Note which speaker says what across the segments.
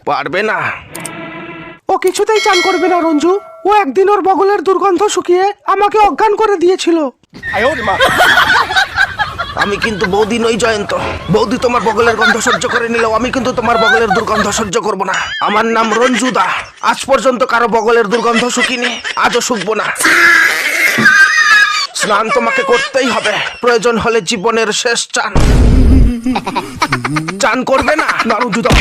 Speaker 1: পারবে না।
Speaker 2: ও কিছুতেই চান করবে না রঞ্জু। ও একদিন ওর বগলের দুর্গন্ধ শুকিয়ে আমাকে অজ্ঞান করে দিয়েছিল।
Speaker 1: আমি কিন্তু বৌদি নই জয়ন্ত। বৌদি তোমার বগলের গন্ধ সহ্য করে নিলেও আমি কিন্তু তোমার বগলের দুর্গন্ধ সহ্য করব না। আমার নাম রঞ্জুদা। আজ পর্যন্ত কারো বগলের দুর্গন্ধ শুকিনি, আজও শুকবো না। স্নান তোমাকে করতেই হবে, প্রয়োজন হলে জীবনের শেষ চান। চান করবে না? না রঞ্জুদা,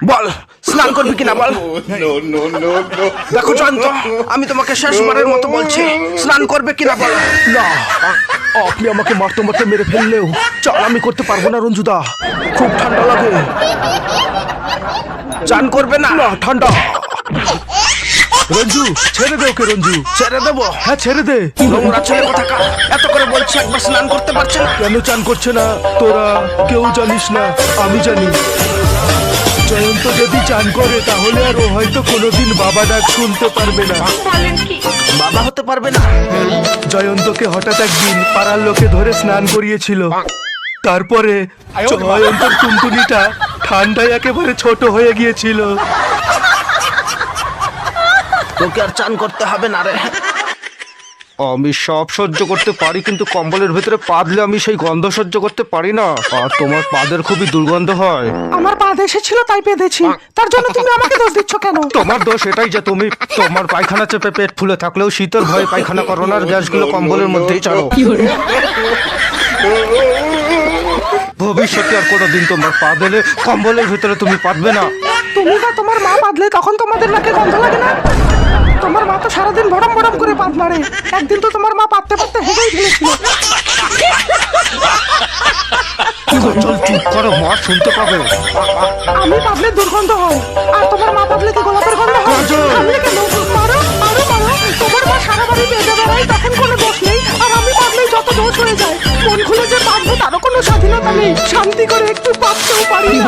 Speaker 1: বল স্নান করবি কিনা বল। দেখো জয়ন্ত, আমি তোমাকে শেষবারের মতো বলছি, স্নান করবে কিনা বল।
Speaker 2: না, আপনি আমাকে মারতে মারতে মেরে ফেললেও চান আমি করতে পারবো না রঞ্জুদা। খুব ঠান্ডা লাগে।
Speaker 1: চান করবে না?
Speaker 2: না, ঠান্ডা। রঞ্জু ছেড়ে দে ওকে। রঞ্জু
Speaker 1: ছেড়ে দেবো?
Speaker 2: হ্যাঁ ছেড়ে দে।
Speaker 1: নোংরা ছেলে কোথাকার, এত করে বলছি একবার স্নান করতে পারছে না।
Speaker 2: কেন চান করছে না তোরা কেউ জানিস না, আমি জানি। জয়ন্ত যদি চান করে তাহলে আর ও হয়তো কোনোদিন বাবা ডাক শুনতে পারবে না।
Speaker 1: বাবা হতে পারবে না?
Speaker 2: জয়ন্তকে হঠাৎ একদিন পাড়ার লোকে ধরে স্নান করিয়েছিল। তারপরে জয়ন্তর টুনটুনিটা ঠান্ডায় একেবারে ছোট হয়ে গিয়েছিল।
Speaker 1: তোকে আর চান করতে হবে না রে।
Speaker 3: আমি সব সহ্য করতে পারি, কিন্তু কম্বলের ভিতরে পা দিলে আমি সেই গন্ধ সহ্য করতে পারি না। আর তোমার পাদের খুবই দুর্গন্ধ হয়।
Speaker 2: আমার পা এসেছিল তাই পেয়েছি, তার জন্য তুমি আমাকে দোষ দিচ্ছ কেন?
Speaker 3: তোমার দোষ এটাই যে তুমি তোমার পায়খানা চেপে পেট ফুলে থাকলেও শীতের ভয়ে পায়খানা করো না, আর গ্যাসগুলো কম্বলের মধ্যেই ছাড়ো। ভবিষ্যতে আর কোনোদিন তোমার পা দিলে কম্বলের ভিতরে তুমি পাতবে না।
Speaker 2: তুমি বা তোমার মা পাদলে তখন তোমাদের নাকে গন্ধ লাগে না? তোমার মা তো সারাদিন বড়ম বড়ম করে পাদ মারে। একদিন তো তোমার মা পাততে পাততে হেসেই ফেলেছিল।
Speaker 3: চল চুপ করো, মা শুনতে পাবে।
Speaker 2: আমি পাদলে দুর্গন্ধ হয়, আর তোমার মা পাদলে কি গোলাপের গন্ধ হয়? থামলে কেন? মারো আরো মারো। তোমার মা সারা বাড়ি বেঁধে বেড়ায়, তখন কোনো দোষ নেই। আর আমি পাদলেই যত দোষ হয়ে যায়। মন খুলে যে পাদবো তারও কোনো স্বাধীনতা নেই। শান্তি করে একটু পাততেও পারি না।